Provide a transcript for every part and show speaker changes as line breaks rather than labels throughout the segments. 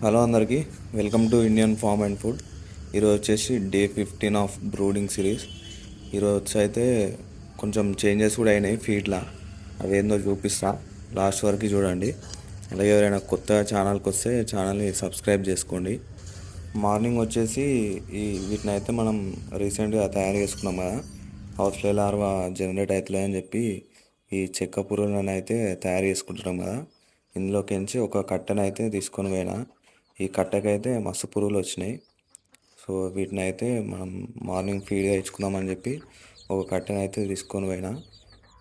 Hello అందరికీ, welcome to Indian farm and food. ఈరోజు వచ్చేసి డే 15 ఆఫ్ బ్రూడింగ్ సిరీస్. ఈరోజు అయితే కొంచెం చేంజెస్ కూడా అయినాయి ఫీడ్లా. అవి ఏందో చూపిస్తా, లాస్ట్ వరకు చూడండి. అలాగే ఎవరైనా కొత్త ఛానల్కి వస్తే ఛానల్ని సబ్స్క్రైబ్ చేసుకోండి. మార్నింగ్ వచ్చేసి వీటిని అయితే మనం రీసెంట్గా తయారు చేసుకున్నాం కదా, హౌస్లో లార్వా జనరేట్ అవుతలేదని చెప్పి ఈ చెక్క పురుగులను అయితే తయారు చేసుకుంటున్నాం కదా. ఇందులోకించి ఒక కట్టెను అయితే తీసుకొని పోయినా. ఈ కట్టెకైతే మస్తు పురుగులు వచ్చినాయి. సో వీటిని అయితే మనం మార్నింగ్ ఫీడ్గా ఇచ్చుకుందామని చెప్పి ఒక కట్టెను అయితే తీసుకొని పోయినా.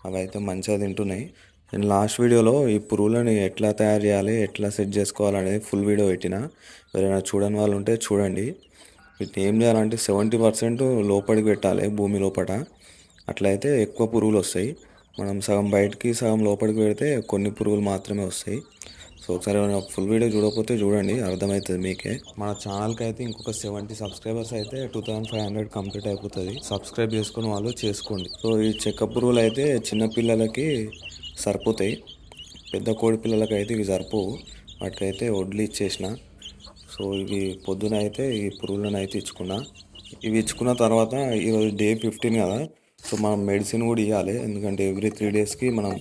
అవి అయితే మంచిగా తింటున్నాయి. నేను లాస్ట్ వీడియోలో ఈ పురుగులని ఎట్లా తయారు చేయాలి, ఎట్లా సెట్ చేసుకోవాలనేది ఫుల్ వీడియో పెట్టిన. ఎవరైనా చూడని వాళ్ళు ఉంటే చూడండి. వీటిని ఏం చేయాలంటే 70% లోపలికి పెట్టాలి, భూమి లోపల. అట్లయితే ఎక్కువ పురుగులు వస్తాయి. మనం సగం బయటికి సగం లోపలికి పెడితే కొన్ని పురుగులు మాత్రమే వస్తాయి. సో ఒకసారి ఫుల్ వీడియో చూడకపోతే చూడండి, అర్థమవుతుంది మీకే. మన ఛానల్కి అయితే ఇంకొక 70 సబ్స్క్రైబర్స్ అయితే 2500 కంప్లీట్ అయిపోతుంది. సబ్స్క్రైబ్ చేసుకుని వాళ్ళు చేసుకోండి. సో ఈ చెక్క పురుగులు అయితే చిన్నపిల్లలకి సరిపోతాయి, పెద్ద కోడి పిల్లలకి అయితే ఇవి సరిపోవు. వాటికైతే వడ్లు ఇచ్చేసిన. సో ఇవి పొద్దున అయితే ఈ పురుగులను అయితే ఇచ్చుకున్నా. ఇవి ఇచ్చుకున్న తర్వాత ఈరోజు డే 15 కదా. సో మనం మెడిసిన్ కూడా ఇవ్వాలి, ఎందుకంటే ఎవ్రీ 3 డేస్కి మనం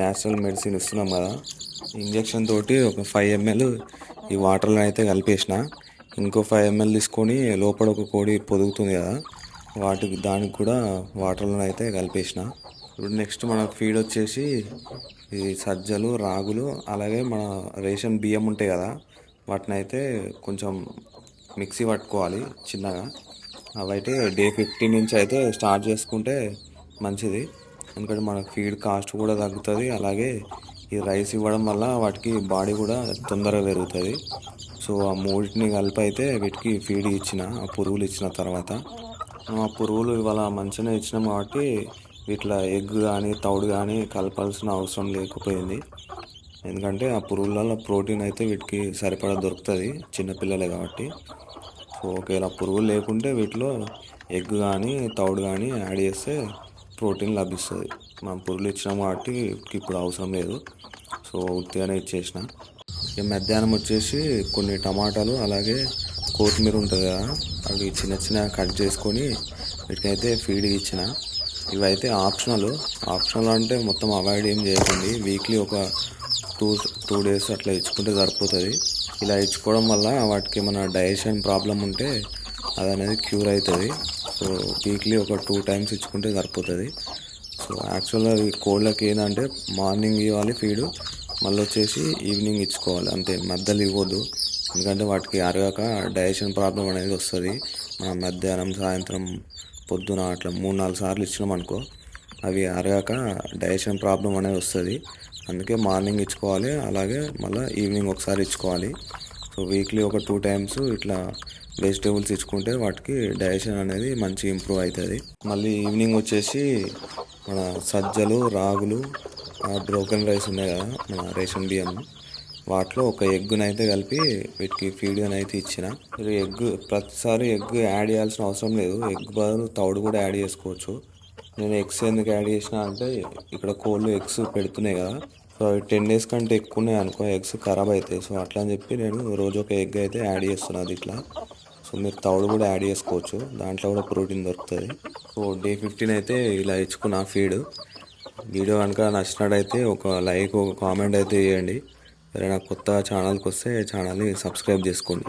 న్యాచురల్ మెడిసిన్ ఇస్తున్నాం కదా. ఇంజెక్షన్ తోటి ఒక 5 ml ఈ వాటర్లో అయితే కలిపేసిన. ఇంకో 5 ml తీసుకొని లోపల ఒక కోడి పొదుగుతుంది కదా, దానికి కూడా వాటర్లో అయితే కలిపేసిన. ఇప్పుడు నెక్స్ట్ మన ఫీడ్ వచ్చేసి ఈ సజ్జలు, రాగులు, అలాగే మన రేషన్ బియ్యం ఉంటాయి కదా, వాటిని అయితే కొంచెం మిక్సీ పట్టుకోవాలి చిన్నగా. అవైతే డే 15 నుంచి అయితే స్టార్ట్ చేసుకుంటే మంచిది, ఎందుకంటే మన ఫీడ్ కాస్ట్ కూడా తగ్గుతుంది. అలాగే ఈ రైస్ ఇవ్వడం వల్ల వాటికి బాడీ కూడా తొందరగా పెరుగుతుంది. సో ఆ మూడింటిని కలిపి అయితే వీటికి ఫీడ్ ఇచ్చిన, ఆ పురుగులు ఇచ్చిన తర్వాత. ఆ పురుగులు ఇవాళ మంచిగానే ఇచ్చినాం కాబట్టి వీటిలో ఎగ్ కానీ తౌడు కానీ కలపాల్సిన అవసరం లేకపోయింది. ఎందుకంటే ఆ పురుగులలో ప్రోటీన్ అయితే వీటికి సరిపడా దొరుకుతుంది, చిన్నపిల్లలే కాబట్టి. సో ఒకవేళ పురుగులు లేకుంటే వీటిలో ఎగ్ కానీ తౌడు కానీ యాడ్ చేస్తే ప్రోటీన్ లభిస్తుంది. మనం పురుగులు ఇచ్చినాం కాబట్టి ఇప్పుడు అవసరం లేదు. సో ఉత్తిగానే ఇచ్చేసిన. ఇక మధ్యాహ్నం వచ్చేసి కొన్ని టమాటాలు అలాగే కొత్తిమీర ఉంటుంది కదా, అవి చిన్న చిన్న కట్ చేసుకొని వీటికైతే ఫీడ్ ఇచ్చిన. ఇవైతే ఆప్షనల్ అంటే మొత్తం అవాయిడ్ ఏం చేయకండి. వీక్లీ ఒక టూ డేస్ అట్లా ఇచ్చుకుంటే సరిపోతుంది. ఇలా ఇచ్చుకోవడం వల్ల వాటికి ఏమైనా డైజెషన్ ప్రాబ్లం ఉంటే అది అనేది క్యూర్ అవుతుంది. సో వీక్లీ ఒక 2 times ఇచ్చుకుంటే సరిపోతుంది. సో యాక్చువల్గా కోళ్ళకి ఏంటంటే మార్నింగ్ ఇవ్వాలి ఫీడు, మళ్ళీ వచ్చేసి ఈవినింగ్ ఇచ్చుకోవాలి అంతే, మధ్యలో ఇవ్వద్దు. ఎందుకంటే వాటికి అరగక డైజెషన్ ప్రాబ్లం అనేది వస్తుంది. మనం మధ్యాహ్నం, సాయంత్రం, పొద్దున అట్లా 3-4 సార్లు ఇచ్చినాం అనుకో, అవి అరగక డైజెషన్ ప్రాబ్లం అనేది వస్తుంది. అందుకే మార్నింగ్ ఇచ్చుకోవాలి, అలాగే మళ్ళీ ఈవినింగ్ ఒకసారి ఇచ్చుకోవాలి. సో వీక్లీ ఒక 2 times ఇట్లా వెజిటేబుల్స్ ఇచ్చుకుంటే వాటికి డైజెషన్ అనేది మంచి ఇంప్రూవ్ అవుతుంది. మళ్ళీ ఈవినింగ్ వచ్చేసి మన సజ్జలు, రాగులు, బ్రోకెన్ రైస్ ఉన్నాయి కదా మన రేషన్ బియ్యం, వాటిలో ఒక ఎగ్గునైతే కలిపి వీటికి ఫీడ్ అయితే ఇచ్చిన. మీరు ప్రతిసారి ఎగ్ యాడ్ చేయాల్సిన అవసరం లేదు, ఎగ్ బదులు తౌడు కూడా యాడ్ చేసుకోవచ్చు. నేను ఎగ్స్ ఎందుకు యాడ్ చేసిన అంటే ఇక్కడ కోళ్ళు ఎగ్స్ పెడుతున్నాయి కదా, సో అవి 10 days కంటే ఎక్కువ ఉన్నాయి అనుకో ఎగ్స్ ఖరాబ్ అవుతాయి. సో అట్లా అని చెప్పి నేను రోజు ఒక ఎగ్ అయితే యాడ్ చేస్తున్నాను ఇట్లా. సో మీరు తౌడు కూడా యాడ్ చేసుకోవచ్చు, దాంట్లో కూడా ప్రోటీన్ దొరుకుతుంది. సో డే 15 అయితే ఇలా ఇచ్చుకున్న ఫీడ్. వీడియో కనుక నచ్చినట్టయితే ఒక లైక్, ఒక కామెంట్ అయితే చేయండి. ఎవరైనా కొత్త ఛానల్కి వస్తే ఛానల్ని సబ్స్క్రైబ్ చేసుకోండి.